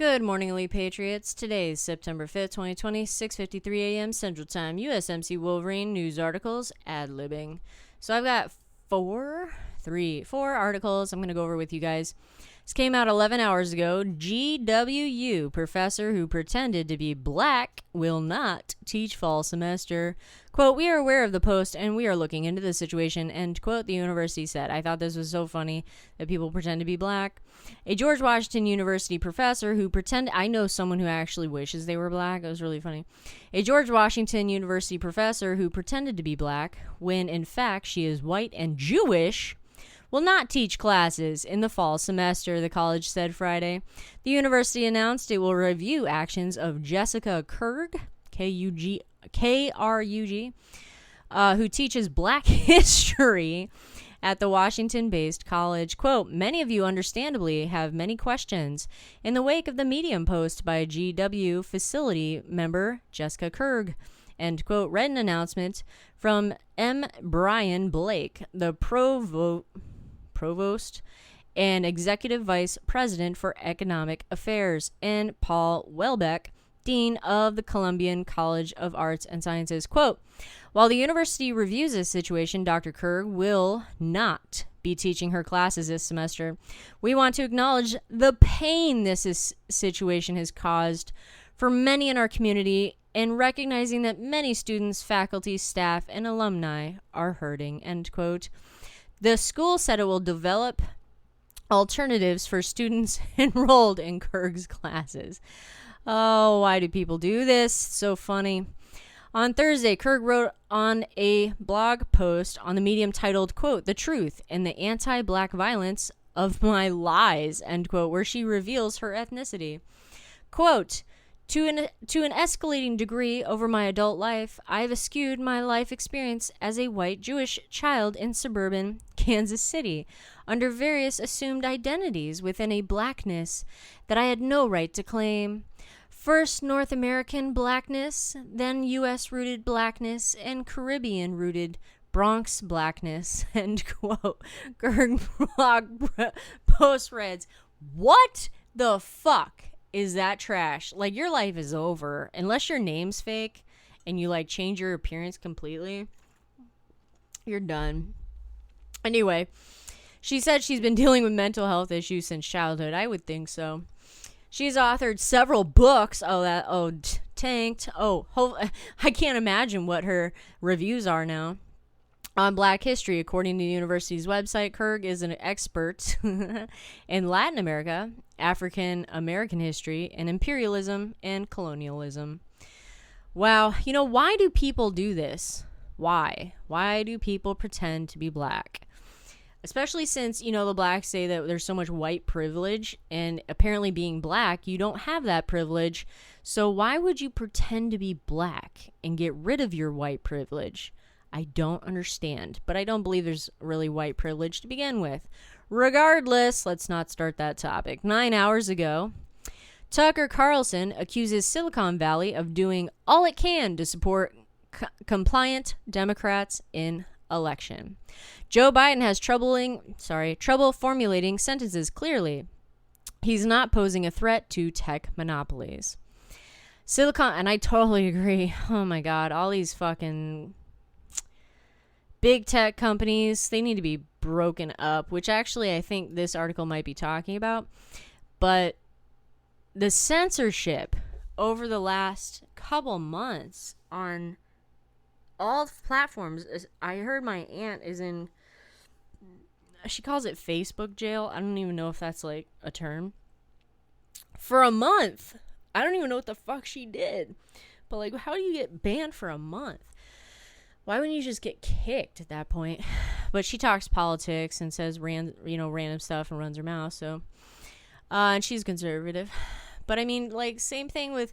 Good morning, Elite Patriots. Today is September 5th, 2020, 6:53 a.m. Central Time. USMC Wolverine news articles, ad-libbing. So I've got four articles I'm going to go over with you guys. This came out 11 hours ago. GWU professor who pretended to be black will not teach fall semester. Quote, we are aware of the post and we are looking into the situation, end quote, the university said. I thought this was so funny that people pretend to be black. A George Washington University professor who I know someone who actually wishes they were black. It was really funny. A George Washington University professor who pretended to be black when in fact she is white and Jewish will not teach classes in the fall semester, the college said Friday. The university announced it will review actions of Jessica Krug, K-R-U-G, who teaches black history at the Washington-based college. Quote, many of you understandably have many questions. In the wake of the Medium post by GW facility member Jessica Krug, end quote, read an announcement from M. Brian Blake, the provost and executive vice president for economic affairs, and Paul Welbeck, dean of the Columbian College of Arts and Sciences. Quote, while the university reviews this situation, Dr. Kerr will not be teaching her classes this semester. We want to acknowledge the pain this situation has caused for many in our community and recognizing that many students, faculty, staff, and alumni are hurting, end quote. The school said it will develop alternatives for students enrolled in Kerr's classes. Oh, why do people do this? So funny. On Thursday, Krug wrote on a blog post on the Medium titled, quote, the truth and the anti-black violence of my lies, end quote, where she reveals her ethnicity. Quote, to an escalating degree over my adult life, I've eschewed my life experience as a white Jewish child in suburban Kansas City under various assumed identities within a blackness that I had no right to claim. First North American blackness, then U.S.-rooted blackness, and Caribbean-rooted Bronx blackness, end quote. Gerg blog post reads, what the fuck is that trash? Like, your life is over. Unless your name's fake and you, like, change your appearance completely, you're done. Anyway, she said she's been dealing with mental health issues since childhood. I would think so. She's authored several books. Tanked. I can't imagine what her reviews are now. On Black history, according to the university's website, Krug is an expert in Latin America, African American history, and imperialism and colonialism. Wow. You know, why do people do this? Why? Why do people pretend to be black? Especially since, you know, the blacks say that there's so much white privilege, and apparently being black, you don't have that privilege. So why would you pretend to be black and get rid of your white privilege? I don't understand, but I don't believe there's really white privilege to begin with. Regardless, let's not start that topic. 9 hours ago, Tucker Carlson accuses Silicon Valley of doing all it can to support compliant Democrats in election. Joe Biden has trouble formulating sentences clearly. He's not posing a threat to tech monopolies. And I totally agree. Oh my God, all these fucking big tech companies, they need to be broken up, which actually I think this article might be talking about. But the censorship over the last couple months on all platforms, I heard my aunt is in, she calls it Facebook jail. I don't even know if that's like a term. For a month. I don't even know what the fuck she did. But like, how do you get banned for a month? Why wouldn't you just get kicked at that point? But she talks politics and says random stuff and runs her mouth. So, and she's conservative. But I mean, like, same thing with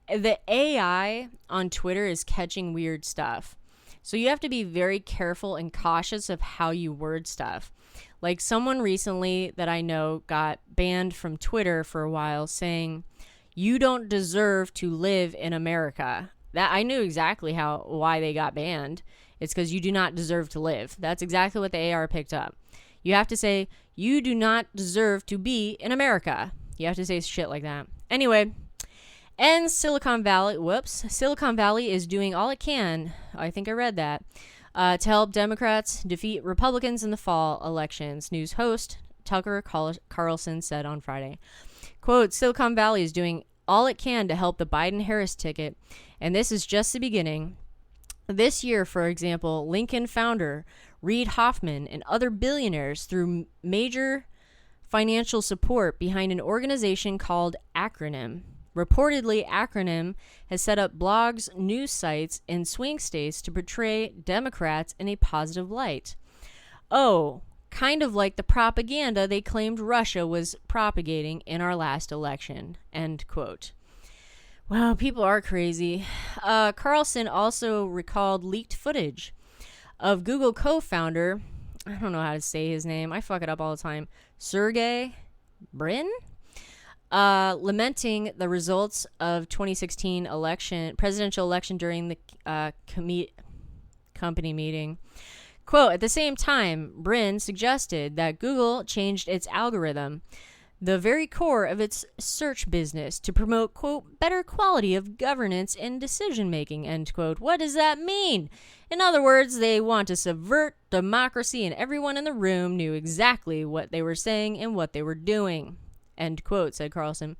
the AI on Twitter is catching weird stuff. So you have to be very careful and cautious of how you word stuff. Like, someone recently that I know got banned from Twitter for a while saying, you don't deserve to live in America. That I knew exactly why they got banned. It's because you do not deserve to live. That's exactly what the AR picked up. You have to say, you do not deserve to be in America. You have to say shit like that. Anyway, and Silicon Valley is doing all it can, I think I read that, to help Democrats defeat Republicans in the fall elections, news host Tucker Carlson said on Friday. Quote, Silicon Valley is doing all it can to help the Biden-Harris ticket, and this is just the beginning. This year, for example, Lincoln founder Reid Hoffman and other billionaires threw major financial support behind an organization called Acronym. Reportedly, Acronym has set up blogs, news sites, and swing states to portray Democrats in a positive light. Oh, kind of like the propaganda they claimed Russia was propagating in our last election. End quote. Wow, people are crazy. Carlson also recalled leaked footage of Google co-founder, I don't know how to say his name, I fuck it up all the time, Sergey Brin? Lamenting the results of 2016 presidential election during the company meeting. Quote, at the same time, Brin suggested that Google changed its algorithm, the very core of its search business, to promote, quote, better quality of governance and decision-making, end quote. What does that mean? In other words, they want to subvert democracy, and everyone in the room knew exactly what they were saying and what they were doing. End quote, said Carlson.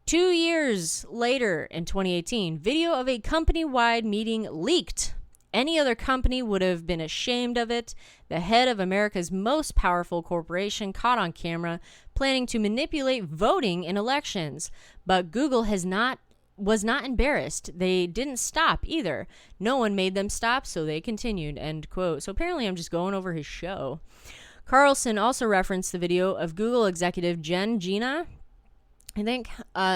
2 years later, in 2018, video of a company-wide meeting leaked. Any other company would have been ashamed of it. The head of America's most powerful corporation caught on camera planning to manipulate voting in elections. But Google was not embarrassed. They didn't stop either. No one made them stop, so they continued, end quote. So apparently I'm just going over his show. Carlson also referenced the video of Google executive Jen Gina, I think,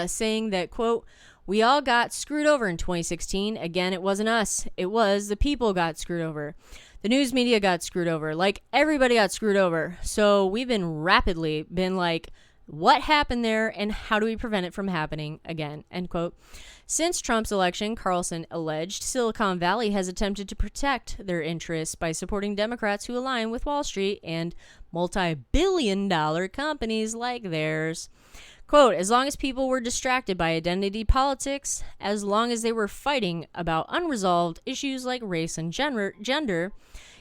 saying that, quote, we all got screwed over in 2016. Again, it wasn't us. It was the people got screwed over. The news media got screwed over. Like, everybody got screwed over. So we've been like, what happened there and how do we prevent it from happening again, end quote. Since Trump's election, Carlson alleged, Silicon Valley has attempted to protect their interests by supporting Democrats who align with Wall Street and multi-billion-dollar companies like theirs. Quote, as long as people were distracted by identity politics, as long as they were fighting about unresolved issues like race and gender,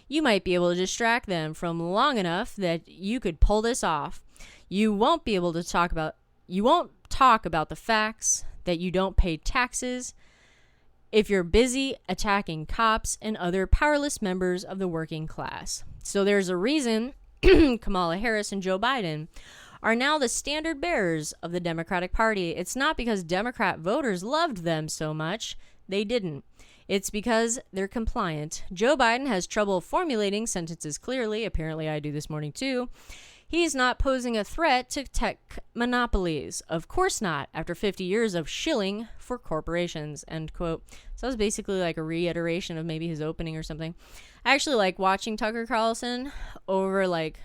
you might be able to distract them from long enough that you could pull this off. You won't talk about the facts, that you don't pay taxes, if you're busy attacking cops and other powerless members of the working class. So there's a reason Kamala Harris and Joe Biden are now the standard bearers of the Democratic Party. It's not because Democrat voters loved them so much. They didn't. It's because they're compliant. Joe Biden has trouble formulating sentences clearly. Apparently I do this morning too. He's not posing a threat to tech monopolies. Of course not, after 50 years of shilling for corporations, end quote. So that was basically like a reiteration of maybe his opening or something. I actually like watching Tucker Carlson over like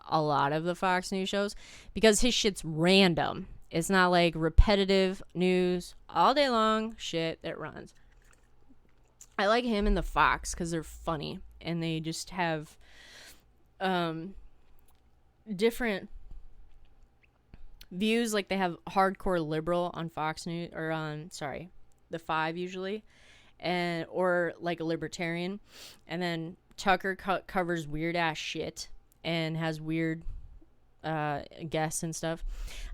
a lot of the Fox News shows because his shit's random. It's not like repetitive news all day long shit that runs. I like him and the Fox because they're funny and they just have different views. Like they have hardcore liberal on Fox News or on the 5 usually, and or like a libertarian, and then Tucker covers weird ass shit and has weird guests and stuff.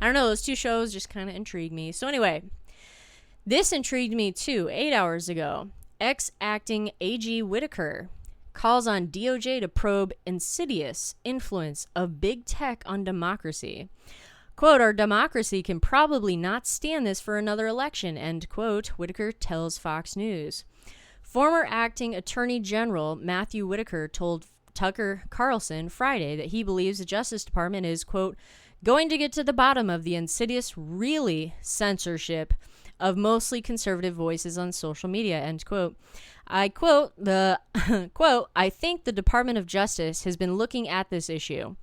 I don't know, those two shows just kind of intrigue me. So anyway, this intrigued me too. 8 hours ago, ex-acting AG Whitaker calls on DOJ to probe insidious influence of big tech on democracy. Quote, our democracy can probably not stand this for another election, end quote, Whitaker tells Fox News. Former acting Attorney General Matthew Whitaker told Tucker Carlson Friday that he believes the Justice Department is, quote, going to get to the bottom of the insidious, really censorship of mostly conservative voices on social media, end quote. I quote, I think the Department of Justice has been looking at this issue.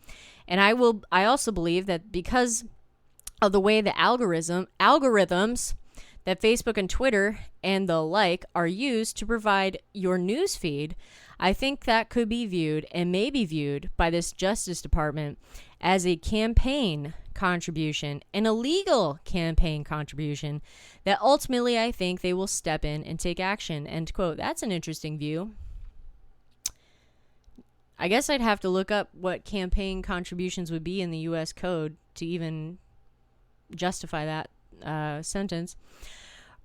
And I also believe that because of the way the algorithms that Facebook and Twitter and the like are used to provide your news feed, I think that could be viewed and may be viewed by this Justice Department as a campaign contribution, an illegal campaign contribution that ultimately I think they will step in and take action, end quote. That's an interesting view. I guess I'd have to look up what campaign contributions would be in the U.S. code to even justify that sentence.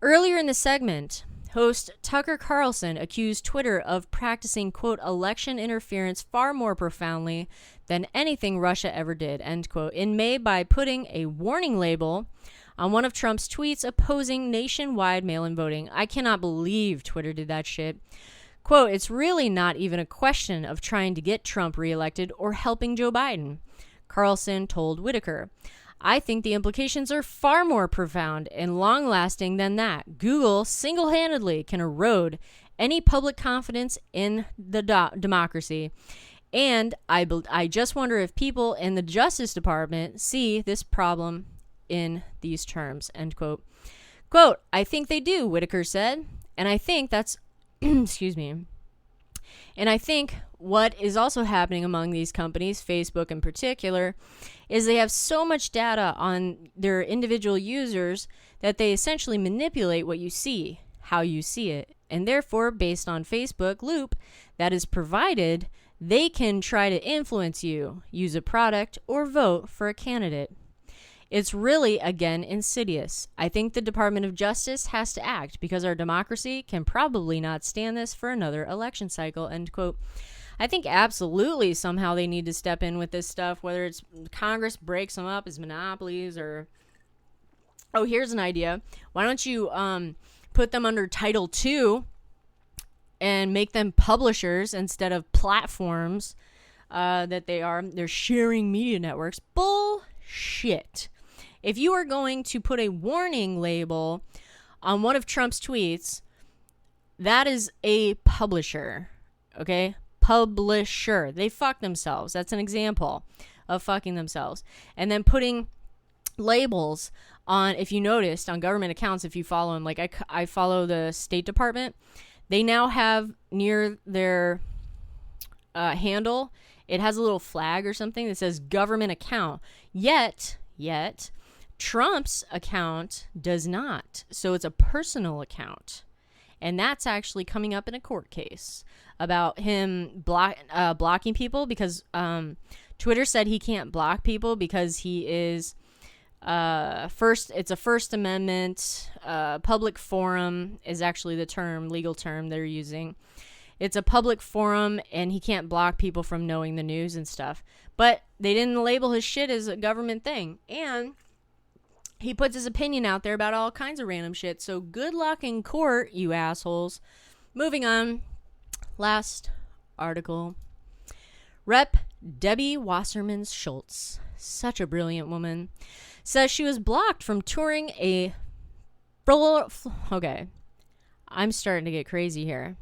Earlier in the segment, host Tucker Carlson accused Twitter of practicing, quote, election interference far more profoundly than anything Russia ever did, end quote, in May by putting a warning label on one of Trump's tweets opposing nationwide mail-in voting. I cannot believe Twitter did that shit. Quote, it's really not even a question of trying to get Trump reelected or helping Joe Biden, Carlson told Whitaker. I think the implications are far more profound and long-lasting than that. Google single-handedly can erode any public confidence in the democracy. And I just wonder if people in the Justice Department see this problem in these terms, end quote. Quote, I think they do, Whitaker said. And I think that's excuse me. And I think what is also happening among these companies, Facebook in particular, is they have so much data on their individual users that they essentially manipulate what you see, how you see it. And therefore, based on Facebook loop that is provided, they can try to influence you, use a product, or vote for a candidate. It's really, again, insidious. I think the Department of Justice has to act because our democracy can probably not stand this for another election cycle, end quote. I think absolutely somehow they need to step in with this stuff, whether it's Congress breaks them up as monopolies or... Oh, here's an idea. Why don't you put them under Title II and make them publishers instead of platforms that they are? They're sharing media networks. Bullshit. If you are going to put a warning label on one of Trump's tweets, that is a publisher, okay? Publisher. They fuck themselves. That's an example of fucking themselves. And then putting labels on, if you noticed, on government accounts, if you follow them, like I follow the State Department, they now have near their handle, it has a little flag or something that says government account. Yet, Trump's account does not. So it's a personal account. And that's actually coming up in a court case about him blocking people because Twitter said he can't block people because he is it's a First Amendment, public forum is actually the term, legal term they're using. It's a public forum and he can't block people from knowing the news and stuff. But they didn't label his shit as a government thing. And he puts his opinion out there about all kinds of random shit. So good luck in court, you assholes. Moving on. Last article. Rep. Debbie Wasserman Schultz, such a brilliant woman, says she was blocked from touring a... Okay. I'm starting to get crazy here.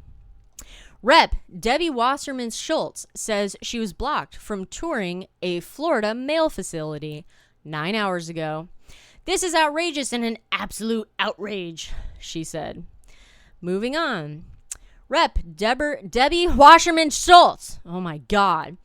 Rep. Debbie Wasserman Schultz says she was blocked from touring a Florida mail facility 9 hours ago. This is outrageous and an absolute outrage, she said. Moving on. Rep. Debbie Wasserman Schultz, oh my God,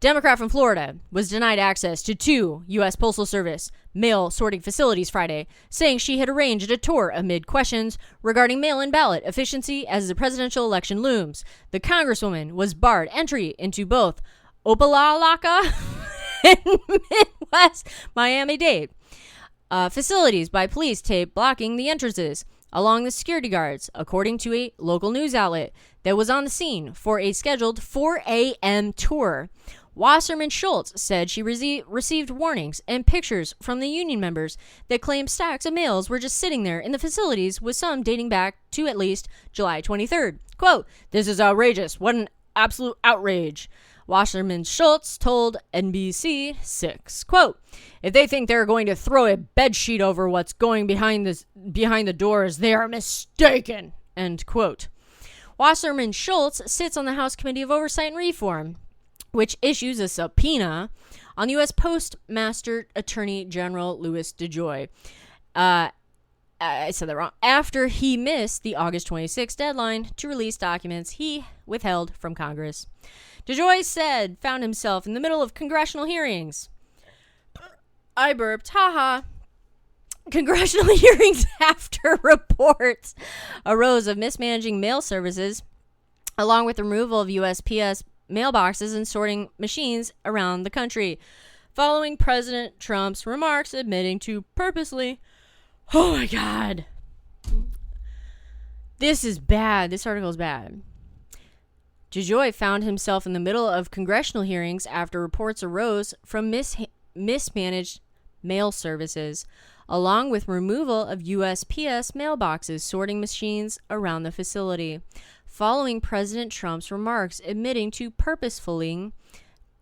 Democrat from Florida, was denied access to 2 U.S. Postal Service mail sorting facilities Friday, saying she had arranged a tour amid questions regarding mail-in ballot efficiency as the presidential election looms. The Congresswoman was barred entry into both Opa-locka and Midwest Miami-Dade facilities by police tape blocking the entrances along the security guards, according to a local news outlet that was on the scene for a scheduled 4 a.m. tour. Wasserman Schultz said she received warnings and pictures from the union members that claimed stacks of mails were just sitting there in the facilities, with some dating back to at least July 23rd. Quote, "This is outrageous. What an absolute outrage," Wasserman Schultz told NBC6. Quote, "If they think they're going to throw a bedsheet over what's going behind the doors, they are mistaken," end quote. Wasserman Schultz sits on the House Committee of Oversight and Reform, which issues a subpoena on U.S. Postmaster Attorney General Louis DeJoy. I said that wrong. After he missed the August 26th deadline to release documents he withheld from Congress. DeJoy said found himself in the middle of congressional hearings. I burped. Haha. Congressional hearings after reports arose of mismanaging mail services, along with the removal of USPS mailboxes and sorting machines around the country, following President Trump's remarks admitting to purposely... Oh my God. This is bad. This article is bad. DeJoy found himself in the middle of congressional hearings after reports arose from mismanaged mail services, along with removal of USPS mailboxes sorting machines around the facility, following President Trump's remarks admitting to purposefully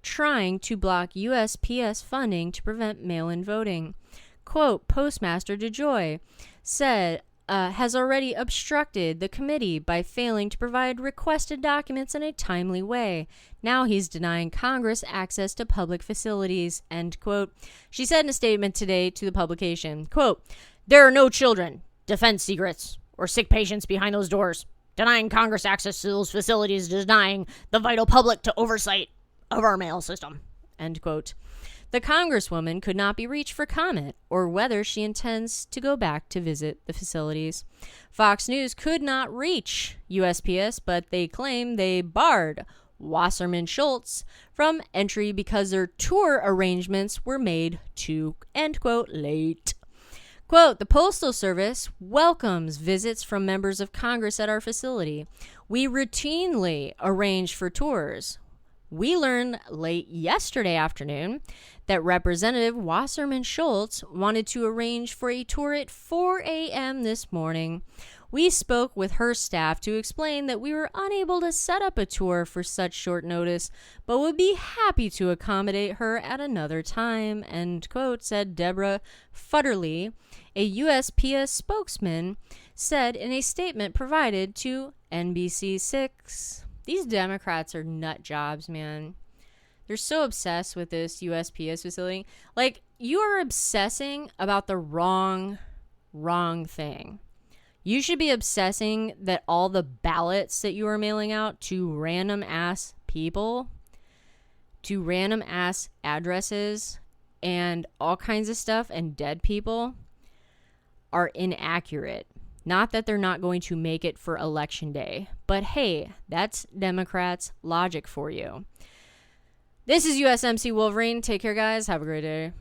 trying to block USPS funding to prevent mail-in voting. Quote, Postmaster DeJoy said, has already obstructed the committee by failing to provide requested documents in a timely way. Now he's denying Congress access to public facilities, end quote. She said in a statement today to the publication, quote, there are no children, defense secrets, or sick patients behind those doors. Denying Congress access to those facilities is denying the vital public to oversight of our mail system, end quote. The Congresswoman could not be reached for comment or whether she intends to go back to visit the facilities. Fox News could not reach USPS, but they claim they barred Wasserman Schultz from entry because their tour arrangements were made too, end quote, late. Quote, the Postal Service welcomes visits from members of Congress at our facility. We routinely arrange for tours. We learned late yesterday afternoon that Representative Wasserman Schultz wanted to arrange for a tour at 4 a.m. this morning. We spoke with her staff to explain that we were unable to set up a tour for such short notice, but would be happy to accommodate her at another time, end quote, said Deborah Futterly, a USPS spokesman, said in a statement provided to NBC6. These Democrats are nut jobs, man. They're so obsessed with this USPS facility. Like, you are obsessing about the wrong thing. You should be obsessing that all the ballots that you are mailing out to random ass people, to random ass addresses, and all kinds of stuff, and dead people are inaccurate. Not that they're not going to make it for election day, but hey, that's Democrats' logic for you. This is USMC Wolverine. Take care, guys. Have a great day.